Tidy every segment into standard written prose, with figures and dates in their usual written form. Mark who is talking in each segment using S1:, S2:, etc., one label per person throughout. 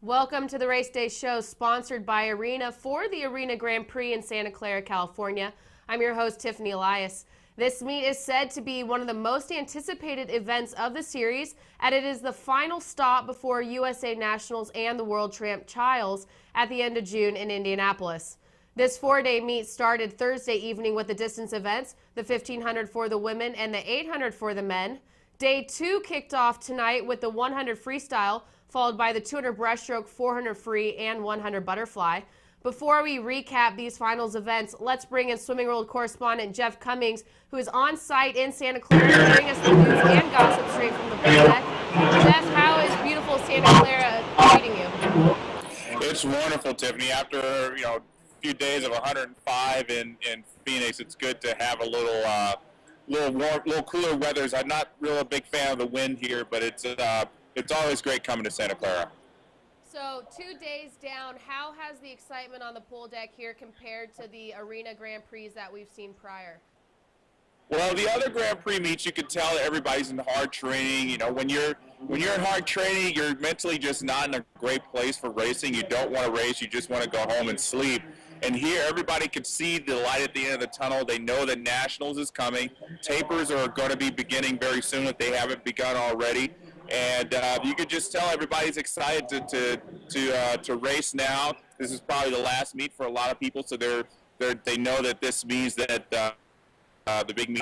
S1: Welcome to the Race Day Show, sponsored by Arena for the Arena Grand Prix in Santa Clara, California. I'm your host, Tiffany Elias. This meet is said to be one of the most anticipated events of the series, and it is the final stop before USA Nationals and the World Champ Childs at the end of June in Indianapolis. This four-day meet started Thursday evening with the distance events, the 1500 for the women and the 800 for the men. Day 2 kicked off tonight with the 100 freestyle, followed by the 200 breaststroke, 400 free, and 100 butterfly. Before we recap these finals events, let's bring in Swimming World correspondent Jeff Cummings, who is on site in Santa Clara to bring us the news and gossip straight from the pool deck. Jeff, how is beautiful Santa Clara treating you?
S2: It's wonderful, Tiffany. After a few days of 105 in Phoenix, it's good to have a little cooler weather. I'm not really a big fan of the wind here, but it's always great coming to Santa Clara.
S1: So 2 days down, how has the excitement on the pool deck here compared to the Arena Grand Prix that we've seen prior?
S2: Well, the other Grand Prix meets, you can tell that everybody's in hard training. When you're in hard training, you're mentally just not in a great place for racing. You don't want to race. You just want to go home and sleep. And here, everybody can see the light at the end of the tunnel. They know that Nationals is coming. Tapers are going to be beginning very soon if they haven't begun already. And you can just tell everybody's excited to race now. This is probably the last meet for a lot of people, so they know that this means that the big meet.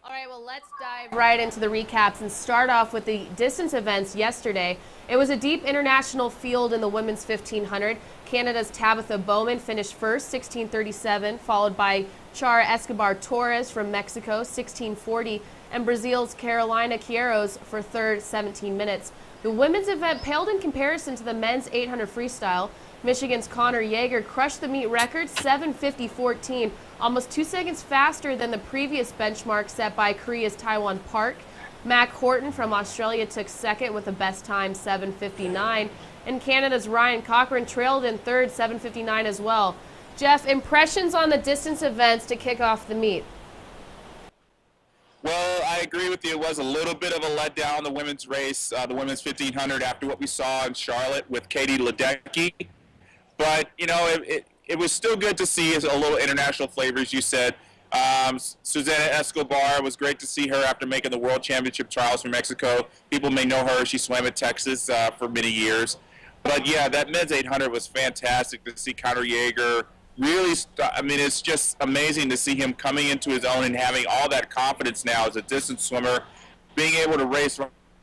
S1: All right, well, let's dive right into the recaps and start off with the distance events yesterday. It was a deep international field in the women's 1500. Canada's Tabitha Bowman finished first, 16:37, followed by Chara Escobar Torres from Mexico, 16:40, and Brazil's Carolina Queiroz for third, 17 minutes. The women's event paled in comparison to the men's 800 freestyle. Michigan's Conner Jaeger crushed the meet record, 7:50.14, almost 2 seconds faster than the previous benchmark set by Korea's Taiwan Park. Mac Horton from Australia took second with a best time, 7:59, and Canada's Ryan Cochran trailed in third, 7:59 as well. Jeff, impressions on the distance events to kick off the meet?
S2: Well, I agree with you. It was a little bit of a letdown, the women's race, the women's 1500, after what we saw in Charlotte with Katie Ledecky. But, it was still good to see a little international flavor, as you said. Susana Escobar, it was great to see her after making the World Championship trials for Mexico. People may know her. She swam at Texas for many years. But, yeah, that men's 800 was fantastic to see Conner Jaeger. Really, it's just amazing to see him coming into his own and having all that confidence now as a distance swimmer, being able to race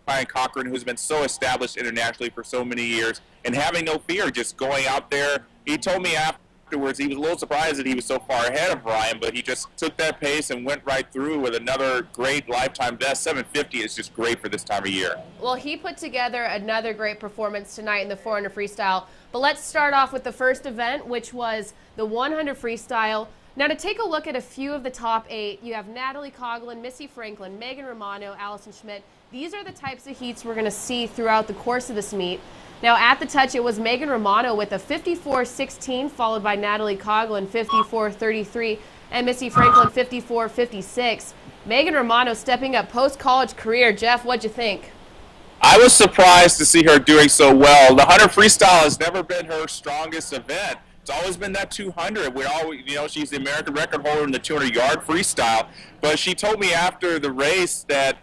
S2: Ryan Cochran, who's been so established internationally for so many years, and having no fear, just going out there. He told me afterwards he was a little surprised that he was so far ahead of Ryan, but he just took that pace and went right through with another great lifetime best. 750 is just great for this time of year.
S1: Well, he put together another great performance tonight in the 400 freestyle. But let's start off with the first event, which was the 100 freestyle. Now, to take a look at a few of the top 8, you have Natalie Coughlin, Missy Franklin, Megan Romano, Allison Schmitt. These are the types of heats we're going to see throughout the course of this meet. Now, at the touch, it was Megan Romano with a 54.16, followed by Natalie Coughlin, 54.33, and Missy Franklin, 54.56. Megan Romano stepping up post-college career. Jeff, what'd you think?
S2: I was surprised to see her doing so well. The 100 freestyle has never been her strongest event. It's always been that 200. She's the American record holder in the 200-yard freestyle. But she told me after the race that,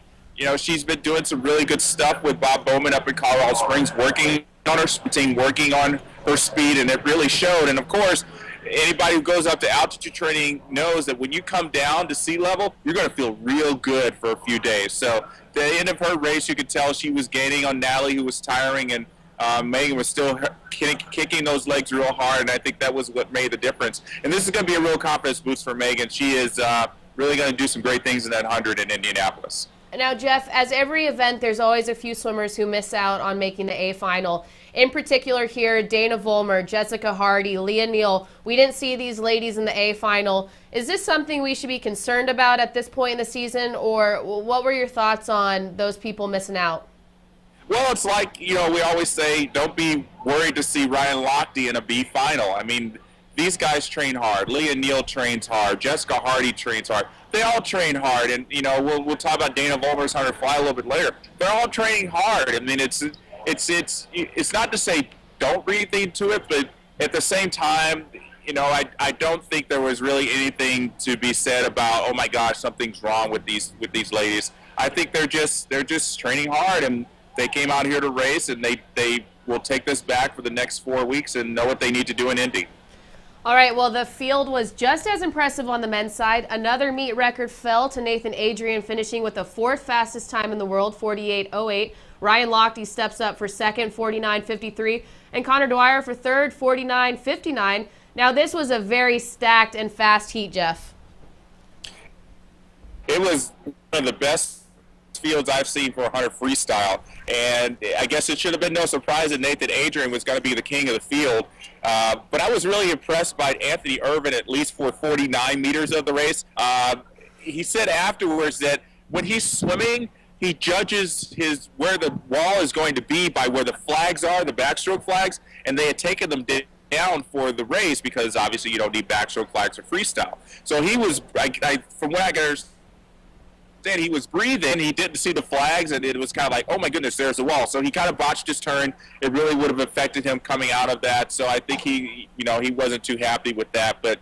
S2: she's been doing some really good stuff with Bob Bowman up in Colorado Springs, working on her sprinting, working on her speed, and it really showed. And, of course, anybody who goes up to altitude training knows that when you come down to sea level, you're going to feel real good for a few days. So the end of her race, you could tell she was gaining on Natalie, who was tiring, and Megan was still kicking those legs real hard, and I think that was what made the difference. And this is going to be a real confidence boost for Megan. She is really going to do some great things in that 100 in Indianapolis.
S1: Now, Jeff, as every event, there's always a few swimmers who miss out on making the A final. In particular here, Dana Vollmer, Jessica Hardy, Leah Neal. We didn't see these ladies in the A final. Is this something we should be concerned about at this point in the season, or what were your thoughts on those people missing out?
S2: Well, it's like, we always say, don't be worried to see Ryan Lochte in a B final. I mean, these guys train hard. Leah Neal trains hard. Jessica Hardy trains hard. They all train hard, and we'll talk about Dana Vollmer's 100 fly a little bit later. They're all training hard. I mean, it's not to say don't read into it, but at the same time, I don't think there was really anything to be said about, oh my gosh, something's wrong with these ladies. I think they're just training hard, and they came out here to race, and they will take this back for the next 4 weeks and know what they need to do in Indy.
S1: All right, well, the field was just as impressive on the men's side. Another meet record fell to Nathan Adrian, finishing with the 4th fastest time in the world, 48.08. Ryan Lochte steps up for second, 49.53, and Conner Jaeger for third, 49.59. Now, this was a very stacked and fast heat, Jeff.
S2: It was one of the best fields I've seen for 100 freestyle, and I guess it should have been no surprise that Nathan Adrian was going to be the king of the field. But I was really impressed by Anthony Irvin, at least for 49 meters of the race. He said afterwards that when he's swimming, he judges where the wall is going to be by where the flags are, the backstroke flags, and they had taken them down for the race because obviously you don't need backstroke flags for freestyle. So he was, from what I can understand, he was breathing. He didn't see the flags, and it was kind of like, oh my goodness, there's the wall. So he kind of botched his turn. It really would have affected him coming out of that. So I think he wasn't too happy with that. But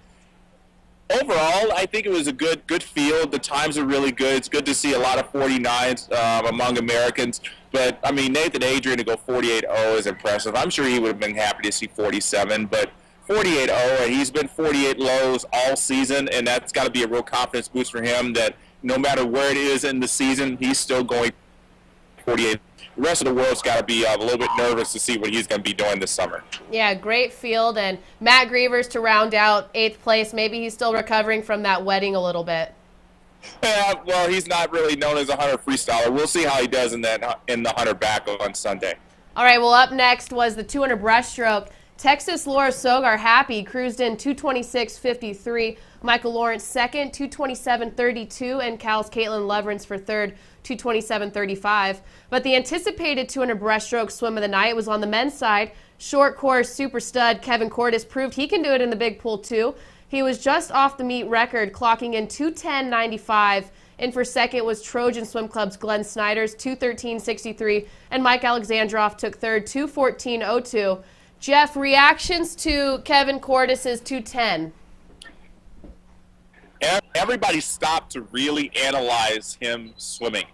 S2: overall, I think it was a good field. The times are really good. It's good to see a lot of 49s among Americans. But, I mean, Nathan Adrian to go 48.0 is impressive. I'm sure he would have been happy to see 47, but 48.0, and he's been 48 lows all season, and that's got to be a real confidence boost for him that no matter where it is in the season, he's still going 48. The rest of the world's got to be a little bit nervous to see what he's going to be doing this summer.
S1: Yeah, great field, and Matt Grievers to round out 8th place. Maybe he's still recovering from that wedding a little bit.
S2: Yeah, well, he's not really known as a 100 freestyler. We'll see how he does in the 100 back on Sunday.
S1: All right, well, up next was the 200 breaststroke. Texas Laura Sogar Happy cruised in 226.53. Michael Lawrence second, 227.32, and Cal's Caitlin Leverance for third, 227.35. But the anticipated 200 breaststroke swim of the night was on the men's side. Short course super stud Kevin Cordes proved he can do it in the big pool too. He was just off the meet record, clocking in 210.95. And for second was Trojan Swim Club's Glenn Snyder's 213.63, and Mike Alexandrov took third, 214.02. Jeff, reactions to Kevin Cordes' 210?
S2: Everybody stopped to really analyze him swimming.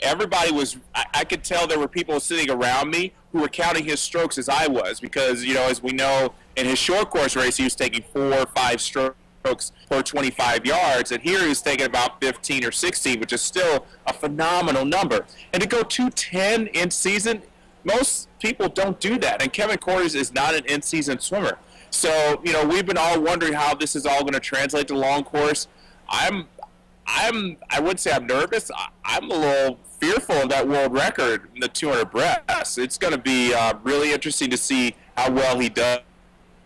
S2: Everybody was, I could tell there were people sitting around me who were counting his strokes as I was because, as we know, in his short course race, he was taking 4 or 5 strokes per 25 yards, and here he was taking about 15 or 16, which is still a phenomenal number. And to go 210 in season, most people don't do that, and Kevin Cordes is not an in-season swimmer. So, we've been all wondering how this is all going to translate to long course. I wouldn't say I'm nervous. I'm a little fearful of that world record in the 200 breasts. It's going to be really interesting to see how well he does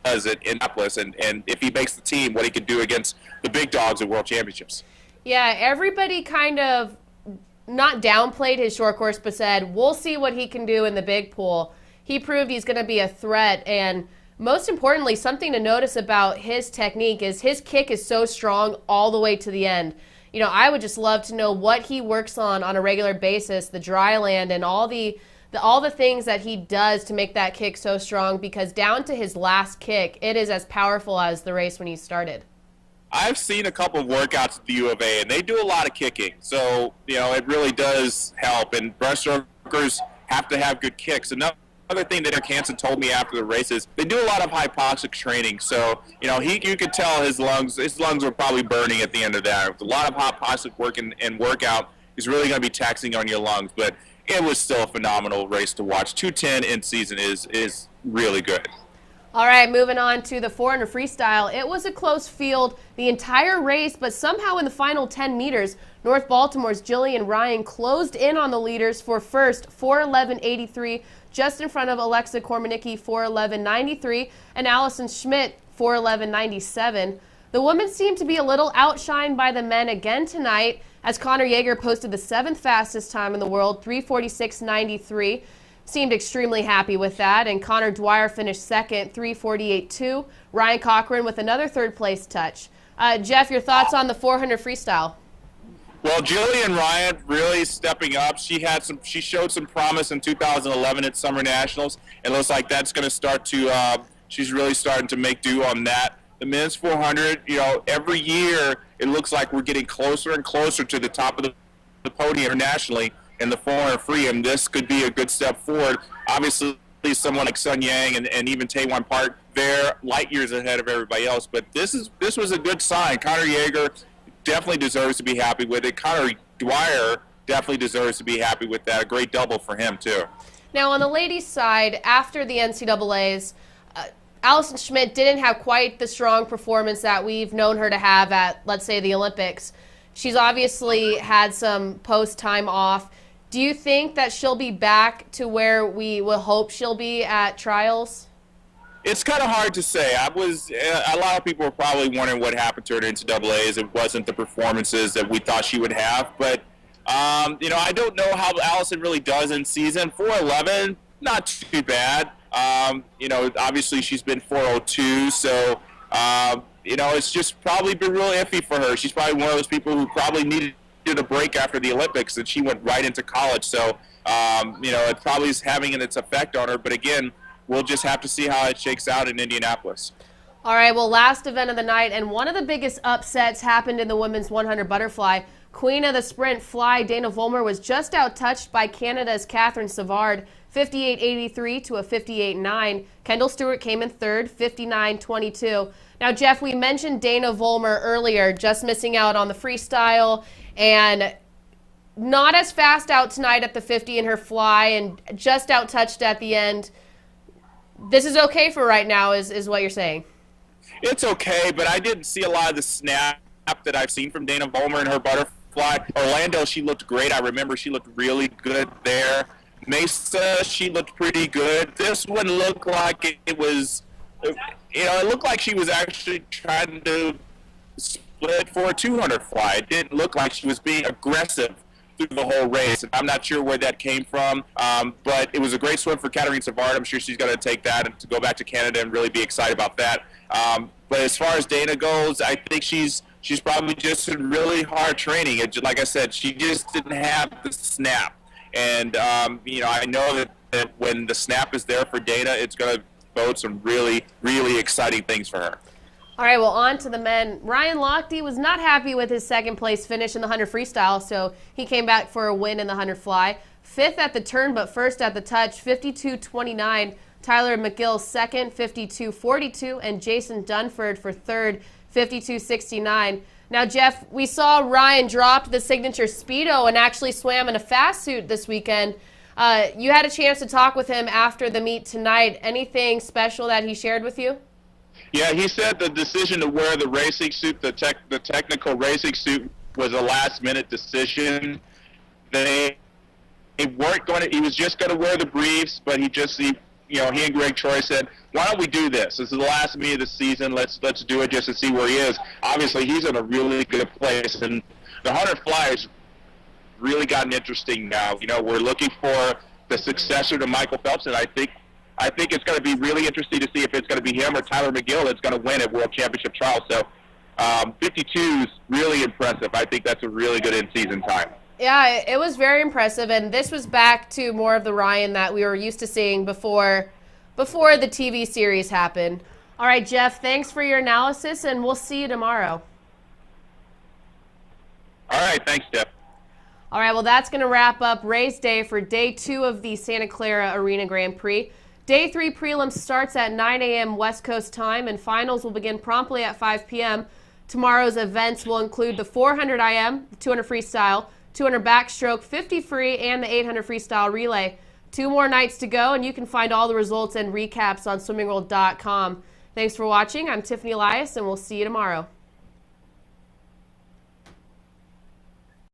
S2: at Indianapolis, and if he makes the team, what he can do against the big dogs at World Championships. Yeah,
S1: everybody kind of not downplayed his short course, but said, we'll see what he can do in the big pool. He proved he's going to be a threat, and most importantly, something to notice about his technique is his kick is so strong all the way to the end. I would just love to know what he works on a regular basis, the dry land and all the things that he does to make that kick so strong, because down to his last kick, it is as powerful as the race when he started.
S2: I've seen a couple of workouts at the U of A, and they do a lot of kicking. So, it really does help, and breaststrokers have to have good kicks. Another thing that Eric Hansen told me after the race is they do a lot of hypoxic training. So, you could tell his lungs were probably burning at the end of that. A lot of hypoxic work and workout is really going to be taxing on your lungs, but it was still a phenomenal race to watch. 210 in season is really good.
S1: All right, moving on to the 400 freestyle. It was a close field the entire race, but somehow in the final 10 meters, North Baltimore's Jillian Ryan closed in on the leaders for first, 4:11.83, just in front of Alexa Kormanicki, 4:11.93, and Allison Schmitt, 4:11.97. The women seemed to be a little outshined by the men again tonight, as Conner Jaeger posted the 7th fastest time in the world, 3:46.93. Seemed extremely happy with that, and Conner Jaeger finished second, 3:48.2. Ryan Cochran with another third-place touch. Jeff, your thoughts on the 400 freestyle?
S2: Well, Jillian Ryan really stepping up. She showed some promise in 2011 at Summer Nationals. It looks like that's going to start to. She's really starting to make do on that. The men's 400, every year it looks like we're getting closer and closer to the top of the podium internationally in the 400 free, and this could be a good step forward. Obviously, someone like Sun Yang and even Taewon Park, they're light years ahead of everybody else. But this was a good sign. Conner Jaeger definitely deserves to be happy with it. Connor Dwyer definitely deserves to be happy with that. A great double for him, too.
S1: Now, on the ladies' side, after the NCAAs, Allison Schmitt didn't have quite the strong performance that we've known her to have at, let's say, the Olympics. She's obviously had some post-time off. Do you think that she'll be back to where we will hope she'll be at trials?
S2: It's kind of hard to say. A lot of people were probably wondering what happened to her at NCAAs. It wasn't the performances that we thought she would have. But, I don't know how Allison really does in season. 411, not too bad. Obviously she's been 402, so, it's just probably been real iffy for her. She's probably one of those people who probably needed a break after the Olympics, and she went right into college. So, it probably is having its effect on her. But, again, we'll just have to see how it shakes out in Indianapolis.
S1: All right, well, last event of the night, and one of the biggest upsets happened in the women's 100 butterfly. Queen of the sprint fly, Dana Vollmer, was just outtouched by Canada's Catherine Savard, 58.83 to a 58.9. Kendall Stewart came in third, 59.22. Now, Jeff, we mentioned Dana Vollmer earlier, just missing out on the freestyle and not as fast out tonight at the 50 in her fly and just outtouched at the end. This is okay for right now, is what you're saying.
S2: It's okay, but I didn't see a lot of the snap that I've seen from Dana Vollmer in her butterfly. Orlando, she looked great. I remember she looked really good there. Mesa, she looked pretty good. This one looked like it looked like she was actually trying to split for a 200 fly. It didn't look like she was being aggressive through the whole race, and I'm not sure where that came from, but it was a great swim for Catherine Savard. I'm sure she's going to take that and to go back to Canada and really be excited about that. But as far as Dana goes, I think she's probably just in really hard training. Like I said, she just didn't have the snap. And, I know that when the snap is there for Dana, it's going to bode some really, really exciting things for her.
S1: All right, well, on to the men. Ryan Lochte was not happy with his second-place finish in the 100 freestyle, so he came back for a win in the 100 fly. Fifth at the turn, but first at the touch, 52.29. Tyler McGill second, 52.42, and Jason Dunford for third, 52.69. Now, Jeff, we saw Ryan drop the signature Speedo and actually swam in a fast suit this weekend. You had a chance to talk with him after the meet tonight. Anything special that he shared with you?
S2: Yeah, he said the decision to wear the racing suit, the technical racing suit, was a last-minute decision. They weren't going to. He was just going to wear the briefs, but he and Greg Troy said, "Why don't we do this? This is the last meet of the season. Let's do it just to see where he is." Obviously, he's in a really good place, and the 100 flyers really gotten interesting now. We're looking for the successor to Michael Phelps, and I think it's going to be really interesting to see if it's going to be him or Tyler McGill that's going to win at World Championship trials. So 52 is really impressive. I think that's a really good in-season time.
S1: Yeah, it was very impressive, and this was back to more of the Ryan that we were used to seeing before the TV series happened. All right, Jeff, thanks for your analysis, and we'll see you tomorrow.
S2: All right, thanks, Jeff.
S1: All right, well, that's going to wrap up race day for day 2 of the Santa Clara Arena Grand Prix. Day 3 prelims starts at 9 a.m. West Coast time, and finals will begin promptly at 5 p.m. Tomorrow's events will include the 400 IM, the 200 freestyle, 200 backstroke, 50 free, and the 800 freestyle relay. 2 more nights to go, and you can find all the results and recaps on swimmingworld.com. Thanks for watching. I'm Tiffany Elias, and we'll see you tomorrow.